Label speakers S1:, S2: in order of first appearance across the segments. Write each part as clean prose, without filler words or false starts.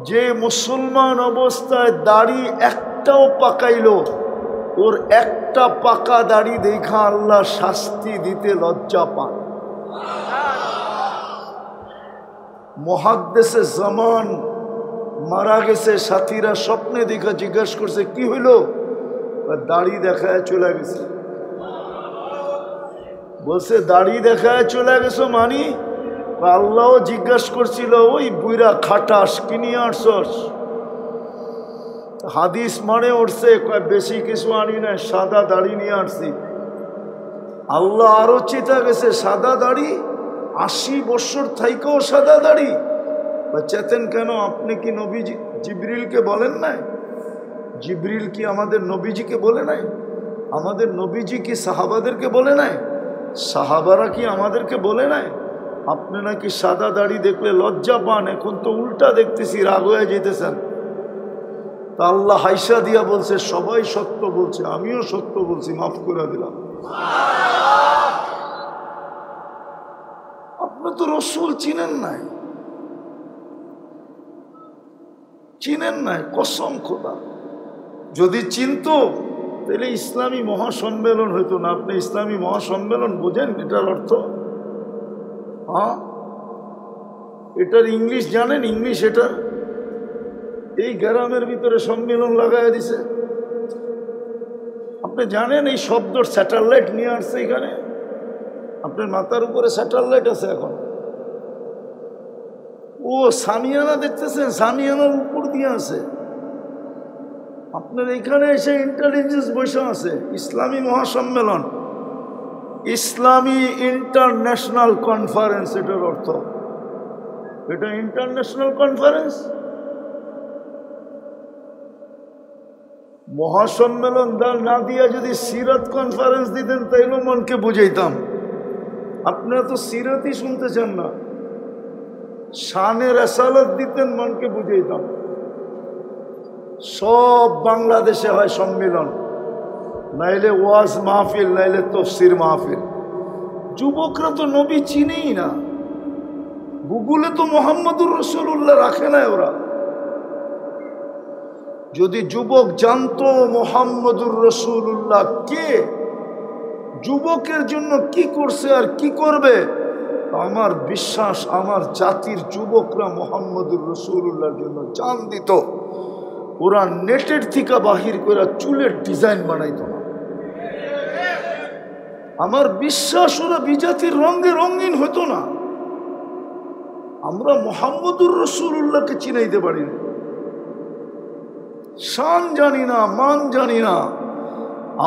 S1: যে মুসলমান অবস্থায় দাড়ি একটাও পাকাইলো, ওর একটা পাকা দাড়ি দেখা আল্লাহ শাস্তি দিতে লজ্জা পান। মুহাদ্দিসে জামান মারা গেছে, সাথীরা স্বপ্নে দেখা জিজ্ঞাসা করছে কি হইলো, দাড়ি দেখায় চলে গেছে। বলছে দাড়ি দেখায় চলে গেছো মানি? আল্লাহ জিজ্ঞাসা করছিল ওই বুইরা খাটাস কি নিয়ে আসছস? হাদিস মানে উঠছে বেশি কিছু আনি না, সাদা দাড়ি নিয়ে আসছি। আল্লাহ আরো চিন্তা গেছে, সাদা দাড়ি 80 বছর থাইকেও সাদা দাড়ি চেতেন কেন? আপনি কি নবীজি জিবরিলকে বলেন নাই? জিবরিল কি আমাদের নবীজিকে বলে নাই? আমাদের নবীজি কি সাহাবাদেরকে বলে নাই? সাহাবারা কি আমাদেরকে বলে নাই আপনি নাকি সাদা দাড়ি দেখলে লজ্জা পান? এখন তো উল্টা দেখতেছি, রাগ হয়ে যেতেছেন। তা আল্লাহ হাইসা দিয়া বলছে সবাই সত্য বলছে, আমিও সত্য বলছি, মাফ করে দিলাম। আপনি তো রসুল চিনেন নাই, চিনেন নাই, কসম খোদা। যদি চিনতো তাহলে ইসলামী মহাসম্মেলন হইতো না। আপনি ইসলামী মহাসম্মেলন বোঝেন এটার অর্থ? হ্যাঁ, এটার ইংলিশ জানেন? ইংলিশ এটা এই গ্রামের ভিতরে সম্মেলন লাগাই দিছে। আপনি জানেন এই শব্দর স্যাটেলাইট নিয়ে আসছে এখানে। আপনার মাথার উপরে স্যাটেলাইট আছে এখন। ও সামিয়ানা দেখতেছেন, সামিয়ানার উপর দিয়ে আছে। আপনার এখানে এসে ইন্টেলিজেন্স বসে আছে। ইসলামী মহাসম্মেলন, ইসলামী ইন্টারন্যাশনাল কনফারেন্স এটার অর্থ। এটা ইন্টারন্যাশনাল কনফারেন্স। মহাসম্মেলন না দিয়া যদি সিরাত কনফারেন্স দিতেন তাইলে মনকে বুঝাইতাম। আপনারা তো সিরাতই শুনতে চান না। শানে রেসালত দিতেন, মনকে বুঝাইতাম। সব বাংলাদেশে হয় সম্মেলন, নাইলে ওয়াজ মাহফিল, নাইলে তফসির মাহফিল। যুবকরা তো নবী চিনেই না। গুগলে তো মোহাম্মদুর রাসূলুল্লাহ রাখে না ওরা। যদি যুবক জানতো মোহাম্মদুর রাসূলুল্লাহ কে, যুবকের জন্য কি করছে আর কি করবে, আমার বিশ্বাস আমার জাতির যুবকরা মোহাম্মদুর রাসূলুল্লাহর জন্য জান দিত। ওরা নেটের থেকে বাহির করে চুলের ডিজাইন বানাইতো না। আমার বিশ্বাস ওরা বিজাতির রঙে রঙিন হতো না। আমরা মোহাম্মদুর রাসূলুল্লাহকে চিনাইতে পারি না, শান জানি না, মান জানি না,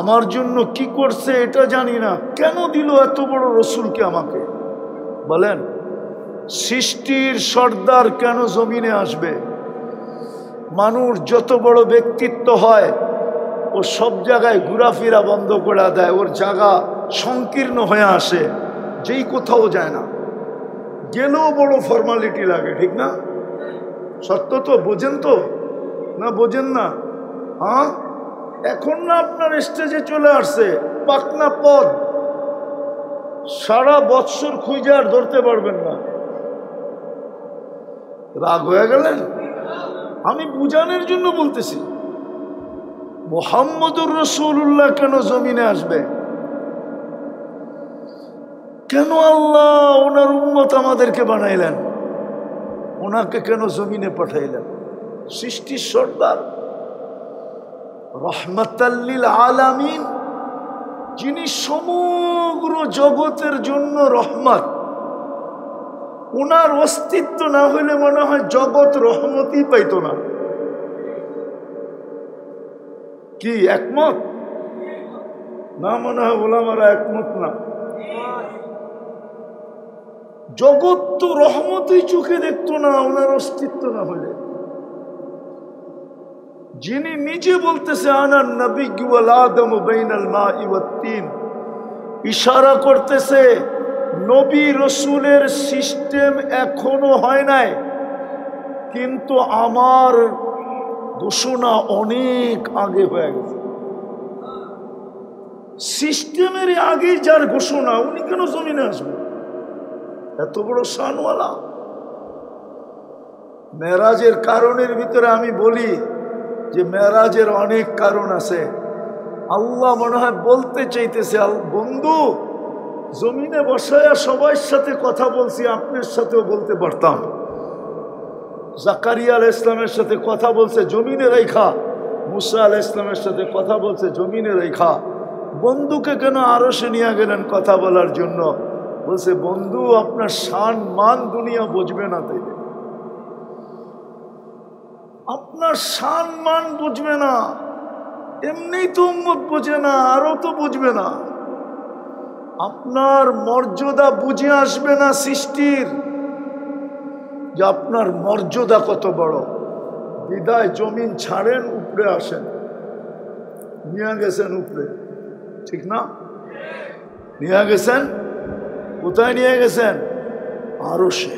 S1: আমার জন্য কি করছে এটা জানি না। কেন দিল এত বড় রসুলকে আমাকে? বলেন, সৃষ্টির সর্দার কেন জমিনে আসবে? মানুষ যত বড় ব্যক্তিত্ব হয় ও সব জায়গায় ঘোরাফেরা বন্ধ করে দেয়, ওর জায়গা সংকীর্ণ হয়ে আসে, যেই কোথাও যায় না। গেলেও বড় ফর্মালিটি লাগে, ঠিক না? সত্য তো, বোঝেন তো না? বোঝেন না? হ্যাঁ, এখন না আপনার স্টেজে চলে আসছে পাকনা পদ, সারা বৎসর খুঁজে আর ধরতে পারবেন না। রাগ হয়ে গেলেন? আমি বুঝানোর জন্য বলতেছি। মুহাম্মদুর রাসূলুল্লাহ কেন জমিনে আসবে? কেন আল্লাহ ওনার উম্মত আমাদেরকে বানাইলেন? ওনাকে কেন জমিনে পাঠাইলেন? সৃষ্টির সর্দার, রহমাতাল লিল আলামিন, যিনি সমগ্র জগতের জন্য রহমত। ওনার অস্তিত্ব না হইলে মনে হয় জগৎ রহমতই পাইত না। কি একমত না? মনে হয় ওলামারা একমত না। জগৎ তো রহমতই চোখে দেখতো না ওনার অস্তিত্ব না হইলে। যিনি নিজে বলতেছে আনান নবিয়্যু ওয়াল আদমু বাইনাল মাই ওয়াত তিন, ইশারা করতেছে নবী রসুলের সিস্টেম এখনো হয় নাই, কিন্তু আমার ঘোষণা অনেক আগে হয়ে গেছে। সিস্টেমের আগে যার ঘোষণা, উনি কেন জমিনে আসবে? এত বড় শানওয়ালা। মেরাজের কারণের ভিতরে আমি বলি যে মেরাজের অনেক কারণ আছে। আল্লাহ মনে হয় বলতে চাইতেছে, বন্ধু জমিনে বসায়া সবার সাথে কথা বলছি, আপনার সাথেও বলতে পারতাম। জাকারিয়া আলাইহিস সালামের সাথে কথা বলছে জমিনে রেখা, মুসা আলাইহিস সালামের সাথে কথা বলছে জমিনে রেখা। বন্ধুকে কেন আরশে নিয়ে গেলেন কথা বলার জন্য? বলছে বন্ধু আপনার শান মান দুনিয়া বুঝবে না, তাই আপনার শান মান বুঝবে না, এমনি তো উম্মত বুঝে না, আরো তো বুঝবে না। আপনার মর্যাদা বুঝে আসবে না সৃষ্টির, যে আপনার মর্যাদা কত বড়। বিদায় জমিন ছাড়েন, উপরে আসেন, নিয়ে গেছেন উপরে, ঠিক না? নিয়ে গেছেন কোথায়? নিয়ে গেছেন আরশে।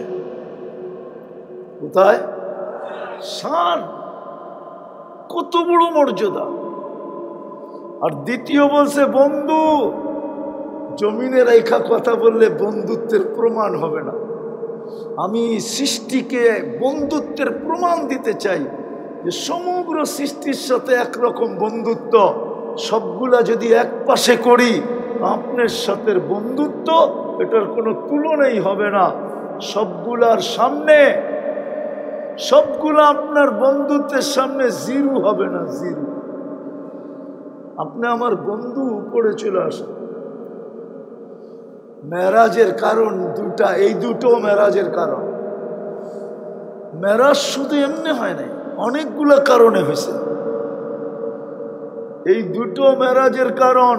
S1: কোথায়? শান, কত বড় মর্যাদা। আর দ্বিতীয় বলছে বন্ধু জমিনে রেখা কথা বললে বন্ধুত্বের প্রমাণ হবে না। আমি সৃষ্টিকে বন্ধুত্বের প্রমাণ দিতে চাই, যে সমগ্র সৃষ্টির সাথে একরকম বন্ধুত্ব, সবগুলা যদি এক পাশে করি, আপনার সাথে বন্ধুত্ব এটার কোনো তুলনাই হবে না। সবগুলার সামনে, সবগুলা আপনার বন্ধুত্বের সামনে জিরো হবে না, জিরো। আপনি আমার বন্ধু, উপরে চলে আসেন। মেরাজের কারণ দুটা, এই দুটো মেরাজের কারণ। মেরাজ শুধু এমনি হয় নাই, অনেকগুলো কারণে হয়েছে। এই দুটো মেরাজের কারণ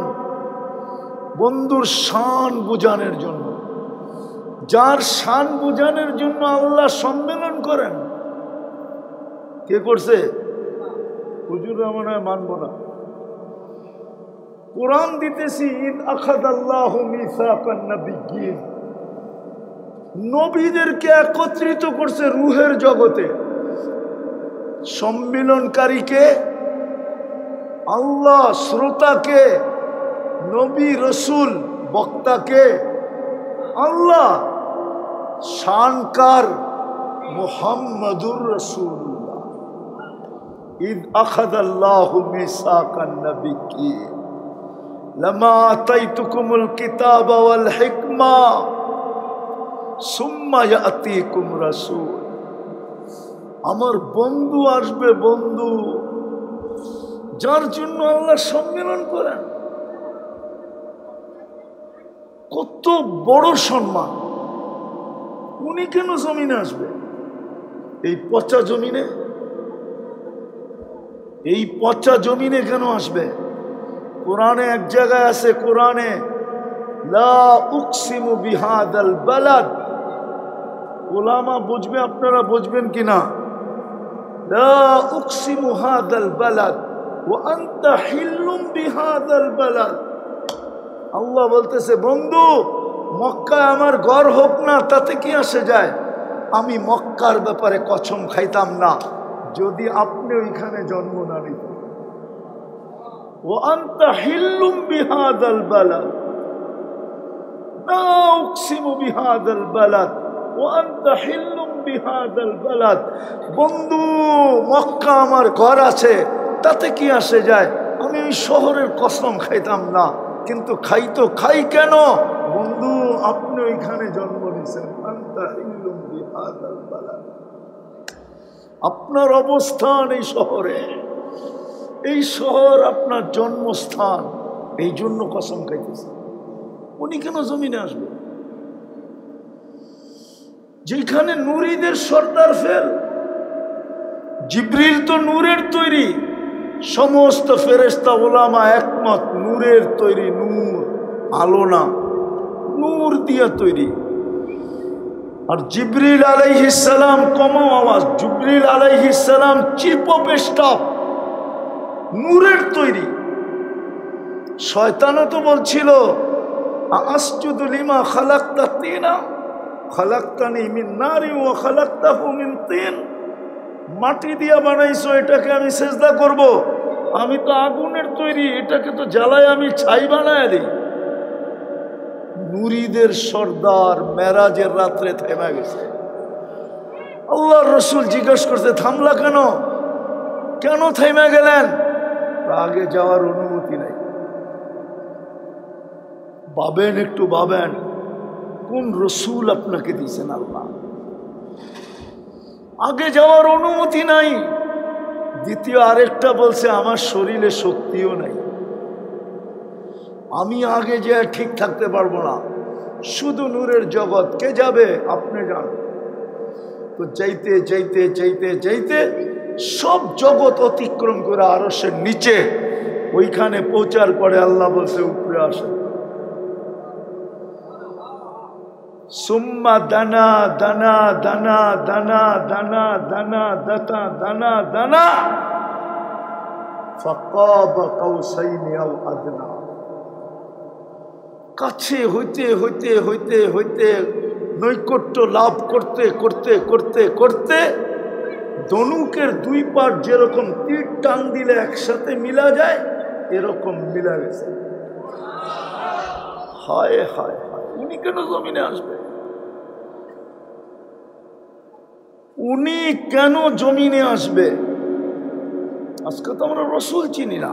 S1: বন্ধুর শান বুঝানোর জন্য। যার শান বুঝানোর জন্য আল্লাহ সম্মেলন করেন। কে করছে? হুজুর মনে হয় মানব না। কোরআন দিতেছি, ঈদ আখাযাল্লাহু মিসাকান নাবিয়্যিন, নবীদেরকে একত্রিত করছে রূহের জগতে। সম্মিলনকারীকে আল্লাহ, শ্রোতাকে নবী, রসুল, বক্তাকে আল্লাহ। শানকার মুহাম্মাদুর রাসূলুল্লাহ। ঈদ আখাযাল্লাহু মিসাকান নাবিয়্যিন লামা আতাইতুকুমুল কিতাবা ওয়াল হিকমা সুম্মা ইয়াতিকুম রাসূল। আমার বন্ধু আসবে, বন্ধু যার জন্য আল্লাহ সম্মেলন করেন। কত বড় সম্মান। উনি কেন জমিনে আসবে? এই পচা জমিনে, এই পচা জমিনে কেন আসবে? কোরআনে এক জায়গায় আছে, কোরআনে লা উকসিমু বিহাদাল বালাদ। ওলামা বুঝবে, আপনারা বুঝবেন কিনা? লা উকসিমু হাদাল বালাদ ওয়া আনতা হিল্লুম বিহাদাল বালাদ। আল্লাহ বলতেছে বন্ধু মক্কায় আমার ঘর হোক না, তাতে কি আসে যায়? আমি মক্কার ব্যাপারে কসম খাইতাম না যদি আপনি ওইখানে জন্ম না নিতেন। ওয়া আনতা হিল্লুম বিহাদাল বালাদ, লা উকসিমু বিহাদাল বালাদ ওয়া আনতা হিল্লুম বিহাদাল বালাদ। বন্ধু মক্কা আমার ঘর আছে, তাতে কি আসে যায়? আমি ওই শহরের কসম খাইতাম না, কিন্তু খাই তো খাই কেন? বন্ধু আপনি ওইখানে জন্ম নিয়েছেন। আনতা হিল্লুম বিহাদাল বালাদ। আপনার অবস্থান এই শহরে, এই শহর আপনার জন্মস্থান, এই জন্য কসম খাইতেছে। উনি কেন জমিনে আসবে? যেখানে নূরীদের সর্দার ফেল। জিবরিল তো নূরের তৈরি, সমস্ত ফেরেশতা ওলামা একমত নূরের তৈরি, নূর আলো না, নূর দিয়া তৈরি। আর জিবরিল আলাইহিস সালাম কমাও আওয়াজ, জিবরিল আলাইহিস সালাম চিফ অফ স্টাফ, নূরের তৈরি। শয়তানও তো বলছিল আসজুদু লিমা খালাকতা তিনা খালাকতানি মিন নারি ওয়া খালাকতাহু মিন তিন। মাটি দিয়া বানাইছো, এটাকে আমি সেজদা করব? আমি তো আগুনের তৈরি, এটাকে তো জ্বালায় আমি ছাই বানায় দিই। নূরীদের সর্দার মেরাজের রাত্রে থেমে গেছে। আল্লাহর রসুল জিজ্ঞেস করতে থামলা কেন? কেন থাইমা গেলেন? আগে যাওয়ার অনুমতি নাই। ভাবেন, একটু ভাবেন, কোন রসুল আপনাকে দিয়েছেন আল্লাহ? আগে যাওয়ার অনুমতি নাই। দ্বিতীয় আরেকটা বলছে আমার শরীরে শক্তিও নাই, আমি আগে যে ঠিক থাকতে পারবো না। শুধু নূরের জগৎ, কে যাবে? আপনি যান। তো যাইতে যাইতে যাইতে যাইতে সব জগৎ অতিক্রম করে আরশের নিচে ওইখানে পৌঁছার পরে আল্লাহ বলছে উপরে আসে। সুম্মা দানা দানা দানা দানা দানা দানা দাতা দানা দানা ফাকাবা কাউসাইনি আও আদনা। কাছে হইতে হইতে হইতে হইতে নৈকট্য লাভ করতে করতে করতে করতে ধনুকের দুই পাট যেরকম তীর টান দিলে একসাথে মিলা যায়, এরকম মিলা গেছে। হায় হায় হায়, উনি কেন জমিনে আসবে? উনি কেন জমিনে আসবে? আজকে তো আমরা রসুল চিনি না।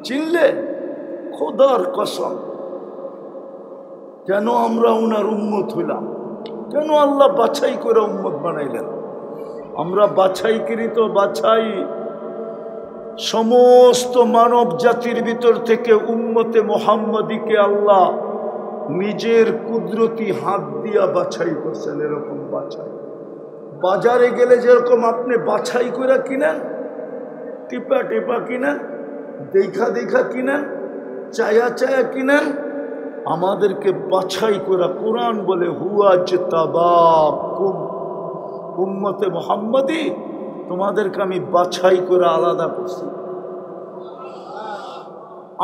S1: চিনলে খোদার কসম, কেন আমরা উনার উম্মত হইলাম? কেন আল্লাহ বাছাই করে উম্মত বানাইলেন? আমরা বাছাইকৃত, বাছাই সমস্ত মানব জাতির ভিতর থেকে উম্মতে মুহাম্মাদীকে আল্লাহ নিজের কুদরতি হাত দিয়া বাছাই করছেন। এরকম বাছাই বাজারে গেলে যেরকম আপনি বাছাই করে কিনেন, টিপা টিপা কিনেন, দেখা দেখা কিনেন, চায়া চায়া কিনেন, আমাদেরকে বাছাই করা। কোরআন বলে হুয়া জিতাবাকুম, উম্মতে মুহাম্মাদী তোমাদেরকে আমি বাছাই করে আলাদা করছি।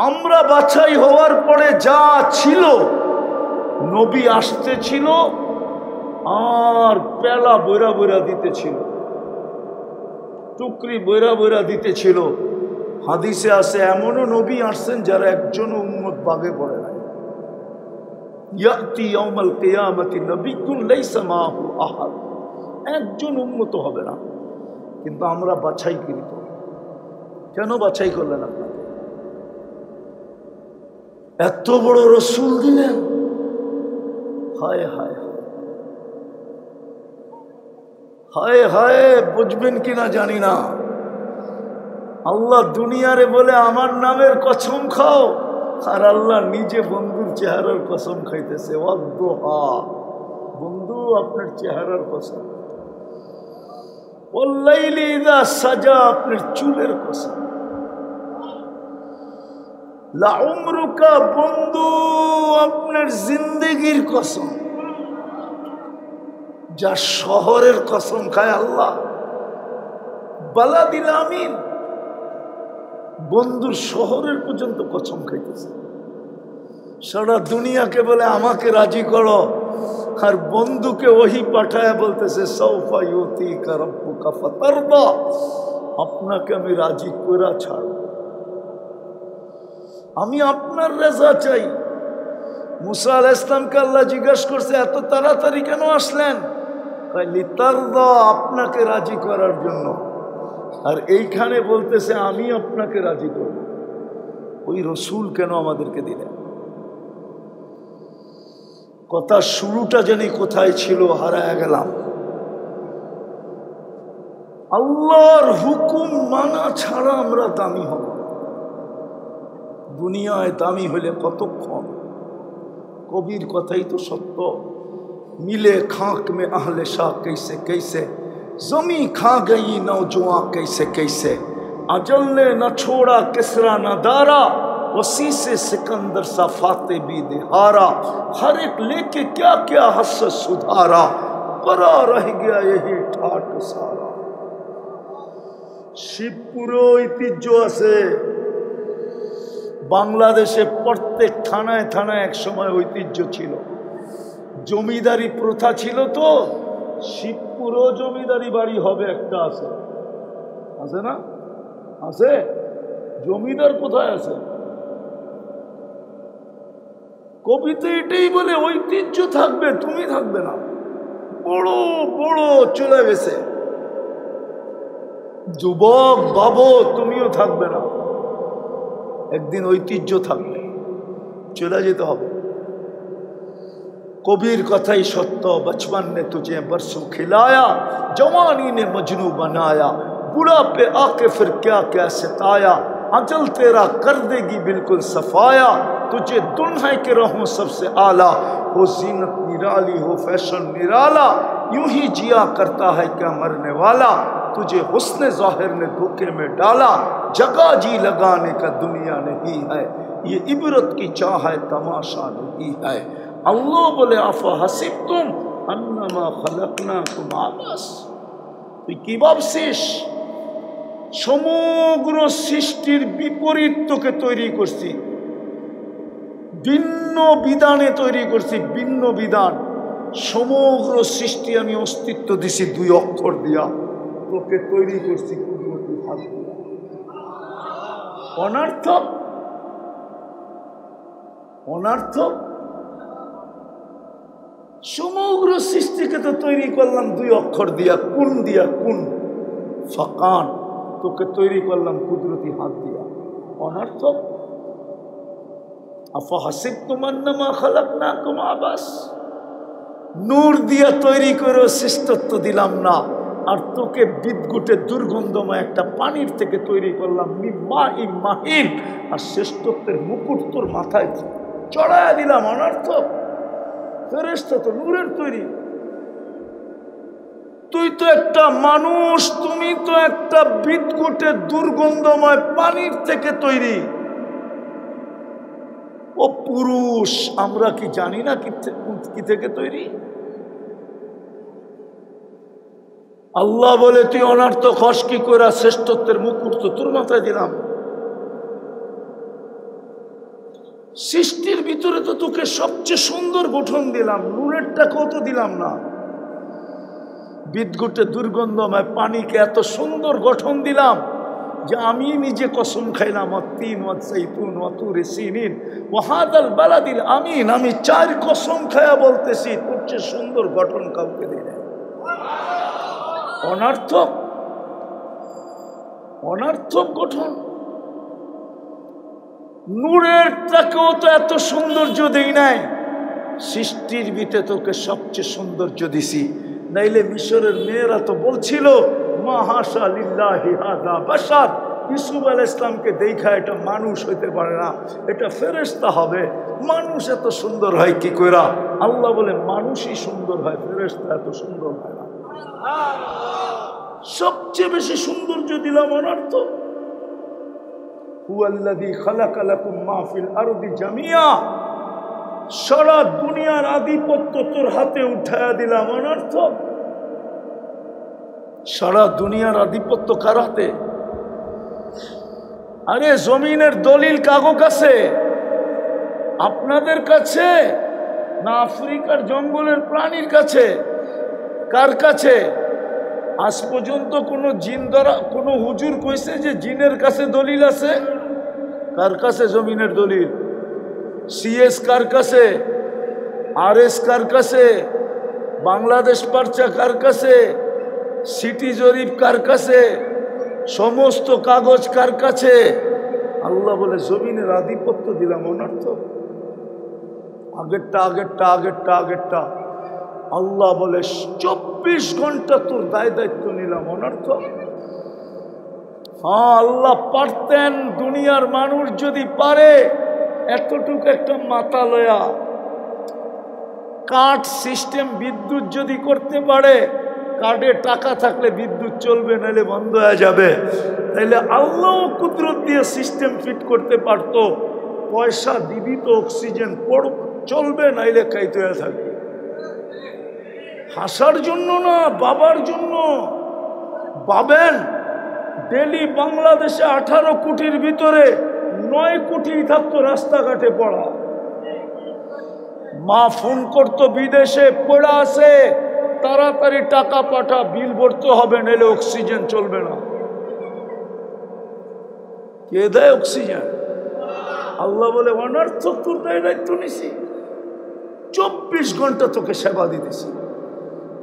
S1: আমরা বাছাই হওয়ার পরে যা ছিল, নবী আসতে ছিল আর পেলা বইরা বইরা দিতেছিল, টুকরি বইরা বইরা দিতেছিল। হাদিসে আছে এমনও নবী আসছেন যারা একজনও উম্মত বাগে পড়ে নাই। ইয়াতি ইয়াউমাল কিয়ামতি নবিয়্যুন লাইসা মাহু আহাদ, একজন উম্মত হবে না। কিন্তু আমরা বাছাইকৃত। কেন বাছাই করলেন আপনাকে? এত বড় রসুল দিলেন। হায় হায় হায় হায়, বুঝবেন কিনা জানি না। আল্লাহ দুনিয়ারে বলে আমার নামের কসম খাও, আর আল্লাহ নিজে বন্ধুর চেহারার কসম খাইতেছে। ওয়াদ্দুহা, বন্ধু আপনার চেহারার কসম। ওয়াল্লাইলি ইযা সাজা, আপনার চুলের কসম। লাউমরুকা, বন্ধু আপনার জিন্দেগির কসম। যা শহরের কসম খায় আল্লাহ, বালাদিল আমিন, বন্ধুর শহরের পর্যন্ত কসম খাইতেছে। সারা দুনিয়াকে বলে আমাকে রাজি করো, আর বন্ধুকে ওহি পাঠায় বলতেছে সাউফা ইউতিকা রাব্বুকা ফাতারদা, আপনাকে আমি রাজি করে ছাড়ব, আমি আপনার রেজা চাই। মুসা আলাইহিস সালামকে আল্লাহ জিজ্ঞাসা করছে এত তাড়াতাড়ি কেন আসলেন? লিতারদা, আপনাকে রাজি করার জন্য। আর এইখানে বলতেছে আমি আপনাকে রাজি করব। ওই রসুল কেন আমাদেরকে দিলেন? কথা শুরুটা জানি কোথায় ছিল, হারায় গেলাম। আল্লাহর হুকুম মানা ছাড়া আমরা দামি হব। দুনিয়ায় দামি হলে কতক্ষণ? কবির কথাই তো সত্য। मिले खाक में अहले शाह कैसे कैसे, जमी खा गई नौजवां कैसे कैसे, अजल ने न छोड़ा किसरा न दारा, वसी से सिकंदर सा फाते भी दिहारा, हर एक लेके क्या क्या हस सुधारा, परा रह गया यही ठाट सारा। শিবপুরে ঐতিহ্য আছে। বাংলাদেশে প্রত্যেক থানায় থানায় এক সময় ঐতিহ্য ছিল, জমিদারি প্রথা ছিল। তো শিবপুরও জমিদারি বাড়ি হবে একটা, আছে আছে না? আছে। জমিদার কোথায় আছে? কবিতা এটাই বলে ঐতিহ্য থাকবে, তুমি থাকবে না। বড় বড় চলে গেছে। যুবক বাবু, তুমিও থাকবে না, একদিন ঐতিহ্য থাকবে, চলে যেতে হবে। কবির কথাই সত্য, বচপন ने तुझे बरसों खिलाया, जवानी ने मजनू बनाया, बुढ़ापे आके फिर क्या क्या सताया, अजल तेरा कर देगी बिल्कुल सफाया, तुझे दुल्हन के रहूं सबसे आला, हो जीनत निराली हो फैशन निराला, यूं ही जिया करता है क्या मरने वाला, तुझे हुस्न ज़ाहिर ने धोखे में डाला, जगह जी लगाने का दुनिया नहीं है, ये इबरत की चाह है तमाशा नहीं है। আল্লাহ বলে আফা হাসিবতুম আন্নামা খালাকনাকুম আবাস, তুই কি ভাবছিস সমগ্র সৃষ্টির বিপরীত তোকে তৈরি করছি, ভিন্ন বিধানে তৈরি করছি, ভিন্ন বিধান। সমগ্র সৃষ্টি আমি অস্তিত্ব দিছি 2 অক্ষর দিয়া, তোকে তৈরি করছি কুদরতি হাত দিয়া। অনর্থক অনর্থক সমগ্র সৃষ্টিকে তো তৈরি করলাম 2 অক্ষর দিয়া, কুন দিয়া, কুন ফাকান, তোকে তৈরি করলাম কুদরতি হাত দিয়া। অনর্থক। আফা হাসিবতুম আন্নামা খালাকনাকুম আবাস, নূর দিয়া তৈরি করে শ্রেষ্ঠত্ব দিলাম না, আর তোকে বিদ্যুটের দুর্গন্ধময় একটা পানির থেকে তৈরি করলাম মিম্মাইন মাহিন, আর শ্রেষ্ঠত্বের মুকুট তোর মাথায় চড়াইয়া দিলাম। অনর্থক। ফেরেশতা তো নূরের তৈরি, তুই তো একটা মানুষ, তুমি তো একটা বিদ্যুটের দুর্গন্ধময় পানির থেকে তৈরি। ও পুরুষ, আমরা কি জানি না কি থেকে তৈরি? আল্লাহ বলে তুই অনর্থক হস কি করে, শ্রেষ্ঠত্বের মুকুট তো তোর মাথায় দিলাম। সৃষ্টির ভিতরে তো তোকে সবচেয়ে সুন্দর গঠন দিলাম, নূরেরটা কত দিলাম না? বিদ্যুটের দুর্গন্ধময় পানিকে এত সুন্দর গঠন দিলাম যে আমি নিজে কসম খাইলাম, তিন ওয়াসাইতুন ওয়াতুরে সিনিন ওয়াহাদাল বালাদিল আমিন, আমি 4 কসম খায়া বলতেছি তোর চেয়ে সুন্দর গঠন কাউকে দেয় না। অনর্থক অনর্থক গঠন। নূরের তাকেও তো এত সৌন্দর্য দেই নাই, সৃষ্টির ভিতরে তোকে সবচেয়ে সৌন্দর্য দিছি। নাইলে মিশরের মেয়েরা তো বলছিল মা হাশা লিল্লাহি হাদা বাশার, ইউসুফ আলাইহিস সালামকে দেখা এটা মানুষ হইতে পারে না, এটা ফেরেশতা হবে। মানুষ এত সুন্দর হয় কি কইরা? আল্লাহ বলে মানুষই সুন্দর হয়, ফেরেশতা এত সুন্দর হয় না। সবচেয়ে বেশি সৌন্দর্য দিলাম। অনর্থ। হুয়াল্লাযী খালাকা লাকুম মা ফিল আরদি জামিয়া, সারা দুনিয়ার আধিপত্য তোর হাতে উঠায়া দিলাম। অনর্থ। সারা দুনিয়ার আধিপত্য কার হাতে? আরে জমিনের দলিল কাগজ আছে আপনাদের কাছে না আফ্রিকার জঙ্গলের প্রাণীর কাছে? কার কাছে? আজ পর্যন্ত কোনো জিন দ্বারা কোনো হুজুর কইছে যে জিনের কাছে দলিল আছে? কার কাছে জমিনের দলিল? সিএস কার কাছে? আরএস কার কাছে? বাংলাদেশ পারচা কার কাছে? সিটি জরিপ কার কাছে? সমস্ত কাগজ কার কাছে? আল্লাহ বলে জমিনের আধিপত্য দিলাম। অনর্থ। আগেরটা আগেরটা আগেরটা আগেরটা। আল্লাহ বলে 24 ঘন্টা তোর দায়িত্ব নিলাম। অনর্থ। হ্যাঁ, আল্লাহ পারতেন, দুনিয়ার মানুষ যদি পারে এতটুকু একটা মাথা লয়া কাঠ সিস্টেম বিদ্যুৎ যদি করতে পারে, কার্ডে টাকা থাকলে বিদ্যুৎ চলবে, নাহলে বন্ধ হয়ে যাবে। তাইলে আল্লাহ কুদরত দিয়ে সিস্টেম ফিট করতে পারতো, পয়সা দিবি তো অক্সিজেন চলবে, নাইলে খাইতে হয়ে থাকবে। হাসার জন্য না, বাবার জন্য। ভাবেন, ডেলি বাংলাদেশে 18 কোটির ভিতরে 9 কোটি থাকতো রাস্তাঘাটে পড়া। মা ফোন করতো বিদেশে পড়া আছে, তাড়াতাড়ি টাকা পাঠা, বিল ভরতে হবে, নাহলে অক্সিজেন চলবে না। কে দেয় অক্সিজেন? আল্লাহ বলে অনর্থক তোর দায়িত্ব নিছি, 24 ঘন্টা তোকে সেবা দিতেছি।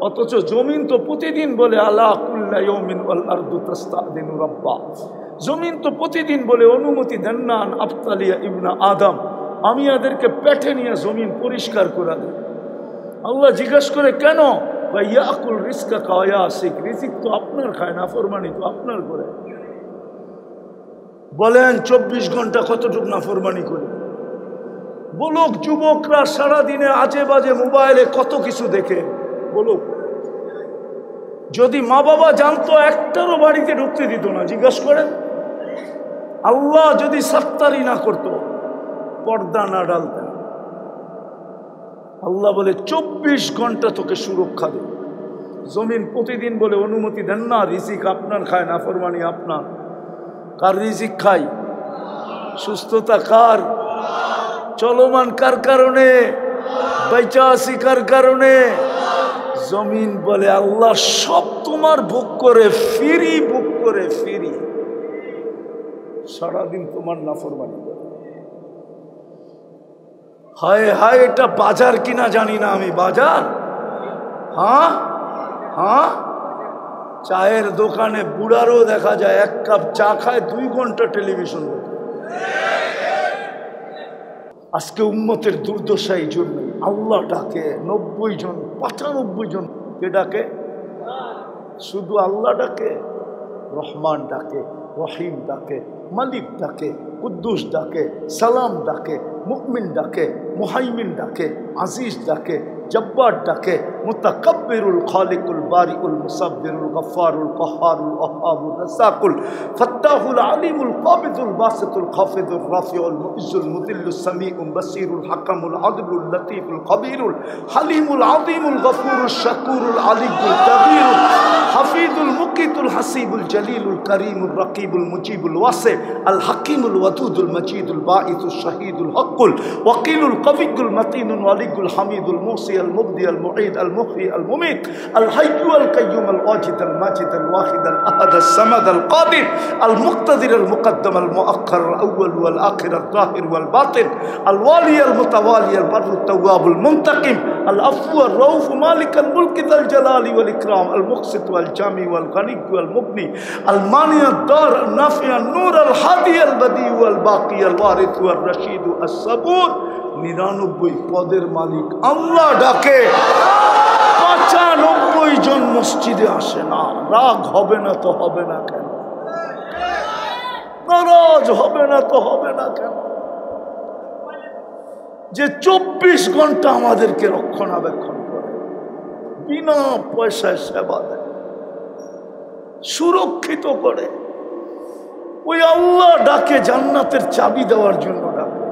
S1: অথচ জমিন তো প্রতিদিন বলে আলা কুল্লা ইয়াউমিন ওয়াল আরদু তাস্তাদিনু রাব্বা। জমিন তো প্রতিদিন বলে অনুমতি দেন না আফতালিয়া ইবনা আদম, আমি এদেরকে পেটে নিয়ে জমিন পরিষ্কার করে দেব। আল্লাহ জিজ্ঞেস করে কেন? ইয়াকুল রিজকা কায়াসিক, রিজিক তো আপনার খায়, নাফরমানি তো আপনার করে। বলেন 24 ঘন্টা কতটুকু নাফরমানি করে? বলুক যুবকরা সারাদিনে আজে বাজে মোবাইলে কত কিছু দেখে, বলুক। যদি মা বাবা জানতো একটারও বাড়িতে ঢুকতে দিত না। জিজ্ঞেস করেন, আল্লাহ যদি সাত্তারি না করতো, পর্দা না ডালতেন, আল্লাহ বলে 24 ঘন্টা তোকে সুরক্ষা দেব। জমিন প্রতিদিন বলে অনুমতি দেন না, রিজিক আপনার খায়, নাফরমানি আপনার। কার রিজিক খাই? সুস্থতা কার? চলমান কার কারণে? বেঁচে আছি কার কারণে? জমিন বলে আল্লাহ সব তোমার ভোগ করে, ফ্রি ভোগ করে, ফ্রি। সারাদিন তোমার নাফরমানি করে। হায় হায়, এটা বাজার কিনা জানি না আমি। বাজার? হ্যাঁ হ্যাঁ, চায়ের দোকানে বুড়ারও দেখা যায় 1 কাপ চা খায় 2 ঘন্টা টেলিভিশন দেখে। আজকে উম্মতের দুর্দশা এই জন্যই। আল্লাহ ডাকে 90 জন, 95 জন কে ডাকে? শুধু আল্লাহ ডাকে? রহমান ডাকে, রহিম ডাকে, মালিক ডাকে, কুদ্দুস ডাকে, সালাম ডাকে, মুমিন ডাকে, মুহাইমিন ডাকে, আজিজ ডাকে, জব্বার ডাকে, মুতাকাব্বিরুল খালিকুল বারিউল মুসাব্বিরুল গফফারুল কহ্হারুল ওয়াহ্হাবুর রাসাকুল ফাত্তাহুল আলিমুল কাবিদুল বাসিতুল খাফিদুর রাফিউল মুইজ্জুল মুদিল্লুস সামিউল বাসিরুল হাকামুল আদলুল লতীফুল খবীরুল হালিমুল আযীমুল গফুরুশ শাকুরুল আলিয়ুল কবীরুল হাফিজুল মুকিতুল হাসিবুল জলিলুল করিমুল রকিবুল মুজিবুল ওয়াসি আল হাকিমুল ওয়াদুদুল মজিদুল বাঈসুশ শাহীদুল হকুল ওয়াকিলুল কবিয়ুল মতিনুল ওয়ালিয়ুল হামিদুল মুসি المبدي المعيد المحيي المميت الحي القيوم الواجد الماجد الواحد الأحد الصمد القادر المقتدر المقدم المؤخر الأول والآخر الظاهر والباطن الوالي المتوالي البر التواب المنتقم العفو الرؤوف مالك الملك ذا الجلال والإكرام المقسط والجامع والغني والمغني المانع الدار النافع النور الهادي البديع والباقي الوارث والرشيد الصبور 99 পদের মালিক আল্লাহ ডাকে। 95 জন মসজিদে আসে না। রাগ হবে না তো হবে না কেন? নারাজ হবে না তো হবে না কেন? যে 24 ঘন্টা আমাদেরকে রক্ষণাবেক্ষণ করে, বিনা পয়সায় সেবা দেয়, সুরক্ষিত করে, ওই আল্লাহ ডাকে জান্নাতের চাবি দেওয়ার জন্য ডাকে,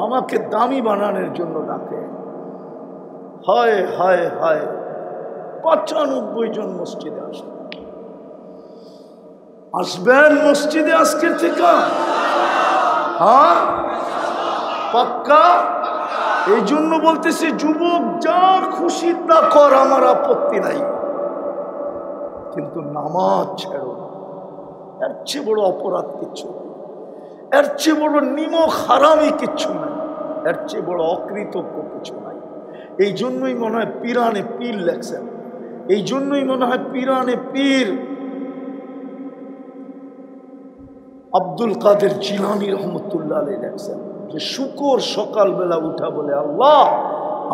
S1: আমাকে দামি বানানোর জন্য ডাকে। হায় হায় হায়, 95 জন মসজিদে আসেন। আসবেন মসজিদে আজকের থেকে? হ্যাঁ পাক্কা? এই জন্য বলতেছি যুবক, যা খুশি তা কর, আমার আপত্তি নাই, কিন্তু নামাজ ছেড়ো না। এর চেয়ে বড় অপরাধ কিচ্ছু নেই, এর চেয়ে বড় নিমক হারামি কিচ্ছু নাই, এর চেয়ে বড় অকৃতজ্ঞ কিছু নাই। এই জন্যই মনে হয় পিরানে পীর লেখছেন, এই জন্যই মনে হয় পিরানে পীর আব্দুল কাদের জিলানী রহমতুল্লাহ আলাইহি লেখছেন যে শুকর সকালবেলা উঠা বলে, আল্লাহ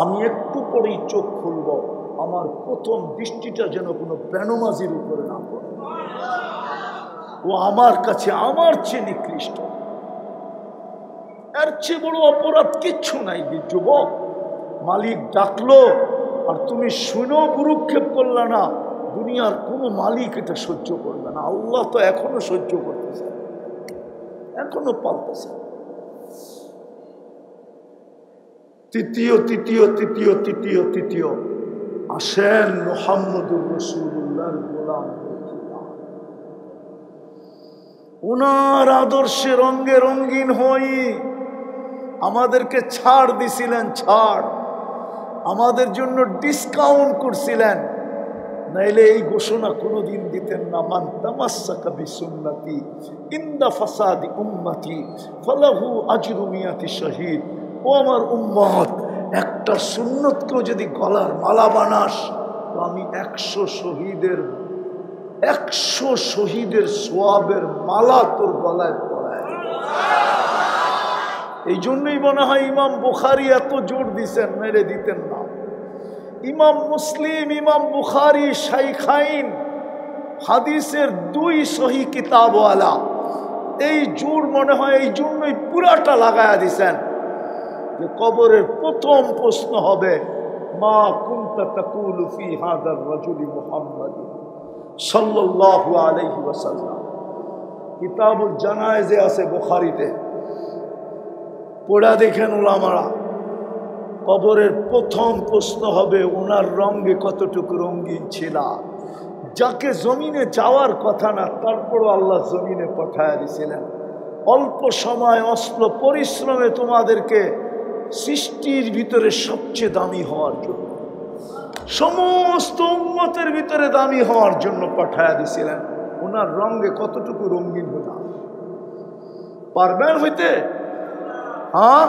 S1: আমি একটু পরেই চোখ খুলব, আমার প্রথম দৃষ্টিটা যেন কোনো বেনমাজির উপরে না পড়ে, ও আমার কাছে আমার চেয়ে নিকৃষ্ট। এর চেয়ে বড় অপরাধ কিচ্ছু নাই। যুবক, মালিক ডাকলো আর তুমি শুনেও ভ্রুক্ষেপ করলে না, দুনিয়ার কোনো মালিক এটা সহ্য করবে না। আল্লাহ তো এখনো সহ্য করতেছে, এখনো পালতেছে। তৃতীয় তৃতীয় তৃতীয় তৃতীয় তৃতীয় আসেন মুহাম্মদুর রাসূলুল্লাহর গোলাম, ওনার আদর্শে রঙে রঙিন হই। আমাদেরকে ছাড় দিছিলেন, ছাড়, আমাদের জন্য ডিসকাউন্ট করছিলেন, নাইলে এই ঘোষণা কোনোদিন দিতেন না, মান তামাসসাকা বিসুন্নতি ইনদা ফাসাদি উম্মতি ফালাহু আজরু মিয়াতি শহীদ। ও আমার উম্মত, একটা সুন্নতকেও যদি গলার মালা বানাস তো আমি 100 শহীদের সোয়াবের মালা তোর গলায় পড়ায়। এই জন্যই মনে হয় ইমাম বুখারী এত জোর দিছেন, মেরে দিতেন না। ইমাম মুসলিম, ইমাম বুখারী শাইখাইন, হাদিসের 2 সহি কিতাবওয়ালা, এই জোর মনে হয় এই জন্যই পুরাটা লাগায়া দিছেন যে কবরের প্রথম প্রশ্ন হবে মা কুনতা তাকুলু ফি হাযার রাজুলি মুহাম্মাদ সাল্লাল্লাহু আলাইহি ওয়াসাল্লাম। কিতাবুল জানায়েজে আছে বুখারীতে, পড়া দেখেন উলামারা। কবরের প্রথম প্রশ্ন হবে ওনার রঙে কতটুকু রঙিন ছিল। যাকে জমিনে যাওয়ার কথা না, তারপরও আল্লাহ জমিনে পাঠায় দিয়েছিলেন অল্প সময় অস্ত্র পরিশ্রমে তোমাদেরকে সৃষ্টির ভিতরে সবচেয়ে দামি হওয়ার জন্য, সমস্ত উম্মতের ভিতরে দামি হওয়ার জন্য পাঠায় দিয়েছিলেন। ওনার রঙে কতটুকু রঙিন হলো পারবেন হইতে? হ্যাঁ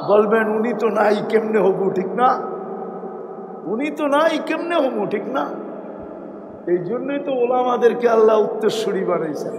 S1: বলবেন উনি তো নাই, কেমনে হবো, ঠিক না? উনি তো নাই, কেমনে হবো, ঠিক না? এই জন্যই তো ওলামাদেরকে আল্লাহ উত্তরসূরি বানাইছেন।